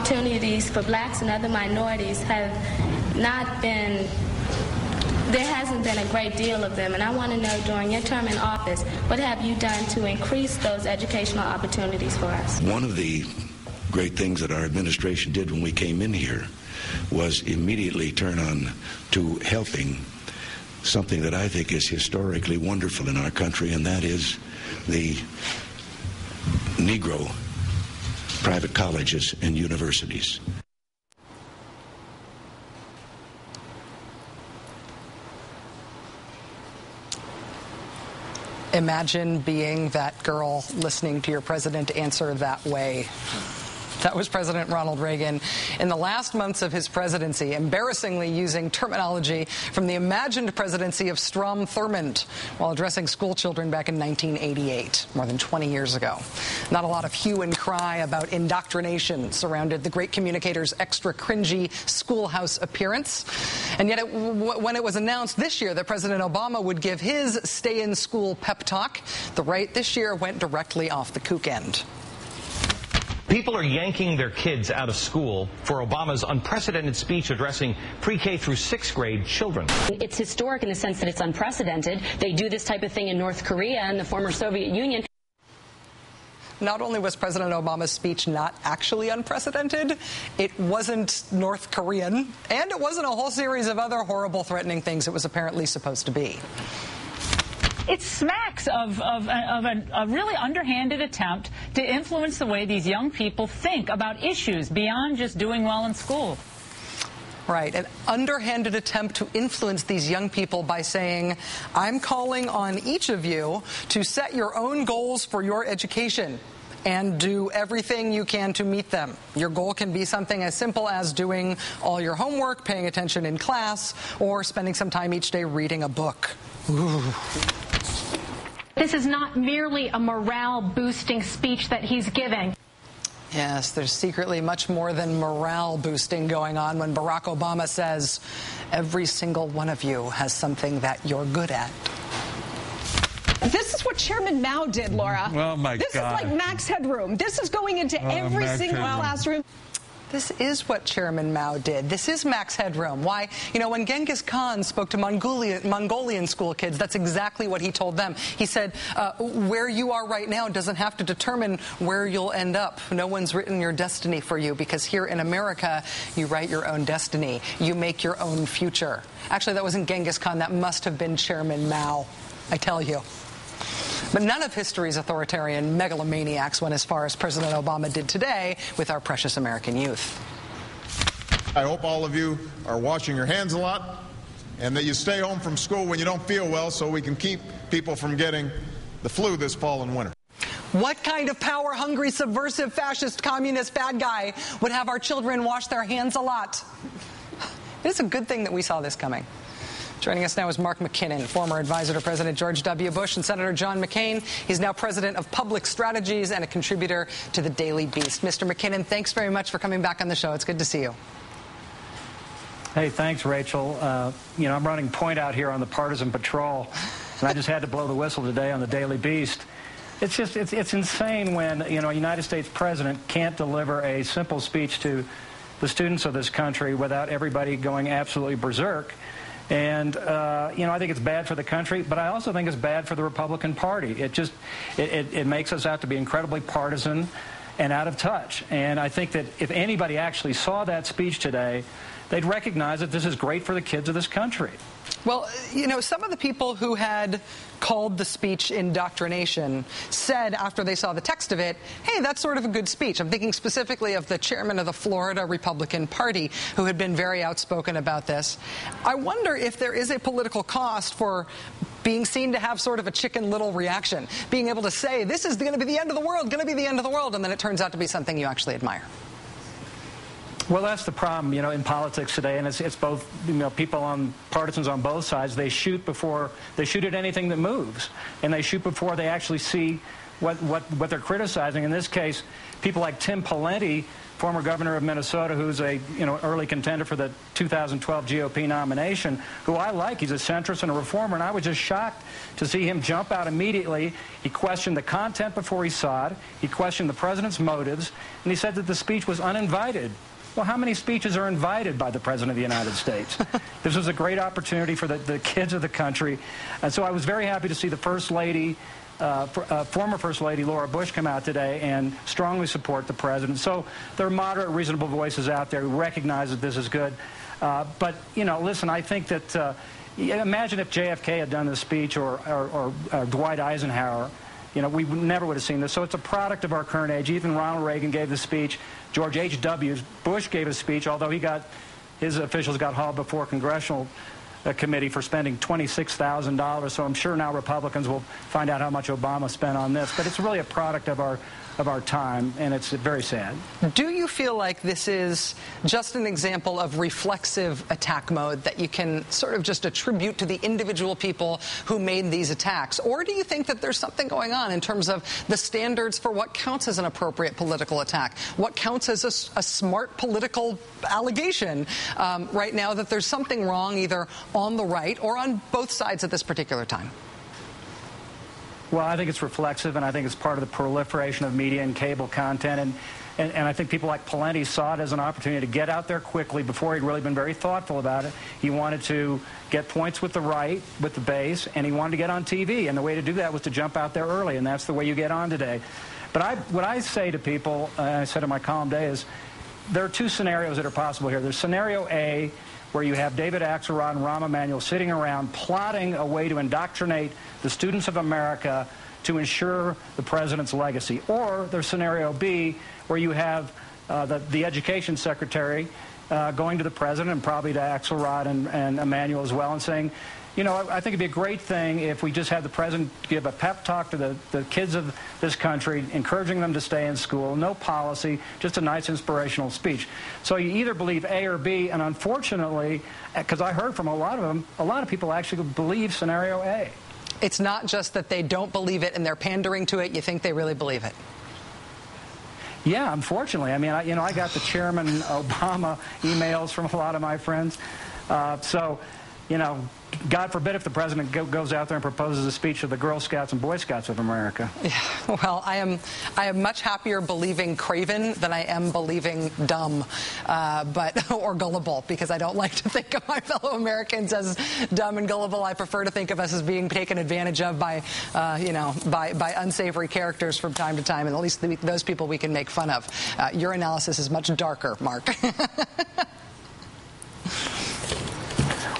opportunities for blacks and other minorities have not been, there hasn't been a great deal of them. And I want to know, during your term in office, what have you done to increase those educational opportunities for us? One of the great things that our administration did when we came in here was immediately turn on to helping something that I think is historically wonderful in our country, and that is the Negro private colleges and universities. Imagine being that girl listening to your president answer that way. That was President Ronald Reagan in the last months of his presidency, embarrassingly using terminology from the imagined presidency of Strom Thurmond while addressing school children back in 1988, more than 20 years ago. Not a lot of hue and cry about indoctrination surrounded the great communicator's extra cringy schoolhouse appearance. And yet when it was announced this year that President Obama would give his stay-in-school pep talk, the right this year went directly off the kook end. People are yanking their kids out of school for Obama's unprecedented speech addressing pre-K through 6th grade children. It's historic in the sense that it's unprecedented. They do this type of thing in North Korea and the former Soviet Union. Not only was President Obama's speech not actually unprecedented, it wasn't North Korean, and it wasn't a whole series of other horrible, threatening things it was apparently supposed to be. It smacks of a really underhanded attempt to influence the way these young people think about issues beyond just doing well in school. Right, an underhanded attempt to influence these young people by saying, I'm calling on each of you to set your own goals for your education and do everything you can to meet them. Your goal can be something as simple as doing all your homework, paying attention in class, or spending some time each day reading a book. Ooh. This is not merely a morale-boosting speech that he's giving. Yes, there's secretly much more than morale boosting going on when Barack Obama says, every single one of you has something that you're good at. This is what Chairman Mao did, Laura. Oh, my God. This is like Max Headroom. This is going into every single classroom. This is what Chairman Mao did. This is Max Headroom. Why? You know, when Genghis Khan spoke to Mongolian school kids, that's exactly what he told them. He said, where you are right now doesn't have to determine where you'll end up. No one's written your destiny for you, because here in America, you write your own destiny. You make your own future. Actually, that wasn't Genghis Khan. That must have been Chairman Mao, I tell you. But none of history's authoritarian megalomaniacs went as far as President Obama did today with our precious American youth. I hope all of you are washing your hands a lot and that you stay home from school when you don't feel well so we can keep people from getting the flu this fall and winter. What kind of power-hungry, subversive, fascist, communist bad guy would have our children wash their hands a lot? It's a good thing that we saw this coming. Joining us now is Mark McKinnon, former advisor to President George W. Bush and Senator John McCain. He's now president of Public Strategies and a contributor to the Daily Beast. Mr. McKinnon, thanks very much for coming back on the show. It's good to see you. Hey, thanks, Rachel. You know, I'm running point out here on the partisan patrol, and I just had to blow the whistle today on the Daily Beast. It's just, it's insane when, you know, a United States president can't deliver a simple speech to the students of this country without everybody going absolutely berserk. And, you know, I think it's bad for the country, but I also think it's bad for the Republican Party. It makes us out to be incredibly partisan and out of touch. And I think that if anybody actually saw that speech today, they'd recognize that this is great for the kids of this country. Well, you know, some of the people who had called the speech indoctrination said after they saw the text of it, hey, that's sort of a good speech. I'm thinking specifically of the chairman of the Florida Republican Party, who had been very outspoken about this. I wonder if there is a political cost for being seen to have sort of a Chicken Little reaction, being able to say, this is going to be the end of the world, going to be the end of the world, and then it turns out to be something you actually admire. Well, that's the problem, you know, in politics today, and it's both, you know, partisans on both sides. They shoot at anything that moves, and they shoot before they actually see what they're criticizing. In this case, people like Tim Pawlenty, former governor of Minnesota, who's a early contender for the 2012 GOP nomination, who I like. He's a centrist and a reformer, and I was just shocked to see him jump out immediately. He questioned the content before he saw it. He questioned the president's motives, and he said that the speech was uninvited. Well, how many speeches are invited by the President of the United States? This was a great opportunity for the kids of the country. And so I was very happy to see the First Lady, former First Lady Laura Bush, come out today and strongly support the President. So there are moderate, reasonable voices out there who recognize that this is good. But, listen, I think that imagine if JFK had done this speech or Dwight Eisenhower. We never would have seen this. So it's a product of our current age. Even Ronald Reagan gave the speech. George H.W. Bush gave a speech, although his officials got hauled before a congressional committee for spending $26,000. So I'm sure now Republicans will find out how much Obama spent on this. But it's really a product of our time, and it's very sad. Do you feel like this is just an example of reflexive attack mode that you can sort of just attribute to the individual people who made these attacks? Or do you think that there's something going on in terms of the standards for what counts as an appropriate political attack, what counts as a smart political allegation right now, that there's something wrong either on the right or on both sides at this particular time? Well, I think it's reflexive, and I think it's part of the proliferation of media and cable content. And I think people like Pawlenty saw it as an opportunity to get out there quickly before he'd really been very thoughtful about it. He wanted to get points with the right, with the base, and he wanted to get on TV. And the way to do that was to jump out there early, and that's the way you get on today. But what I say to people, I said in my column today, is there are two scenarios that are possible here. There's scenario A, where you have David Axelrod and Rahm Emanuel sitting around plotting a way to indoctrinate the students of America to ensure the president's legacy. Or there's scenario B, where you have the education secretary going to the president and probably to Axelrod and Emanuel as well and saying, I think it'd be a great thing if we just had the president give a pep talk to the kids of this country, encouraging them to stay in school, no policy, just a nice inspirational speech. So you either believe A or B, and unfortunately, because I heard from a lot of them, a lot of people actually believe scenario A. It's not just that they don't believe it and they're pandering to it, you think they really believe it? Yeah, unfortunately. I mean, I got the Chairman Obama emails from a lot of my friends. God forbid if the president goes out there and proposes a speech to the Girl Scouts and Boy Scouts of America. Yeah, well, I am much happier believing craven than I am believing dumb, or gullible, because I don't like to think of my fellow Americans as dumb and gullible. I prefer to think of us as being taken advantage of by unsavory characters from time to time, and at least those people we can make fun of. Your analysis is much darker, Mark.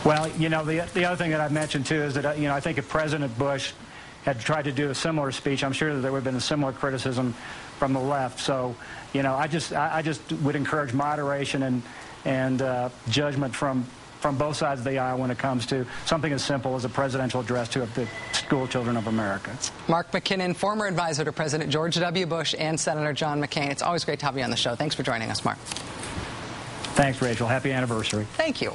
Well, the other thing that I've mentioned, too, is that, I think if President Bush had tried to do a similar speech, I'm sure that there would have been a similar criticism from the left. So, I just would encourage moderation and judgment from both sides of the aisle when it comes to something as simple as a presidential address to the school children of America. Mark McKinnon, former advisor to President George W. Bush and Senator John McCain. It's always great to have you on the show. Thanks for joining us, Mark. Thanks, Rachel. Happy anniversary. Thank you.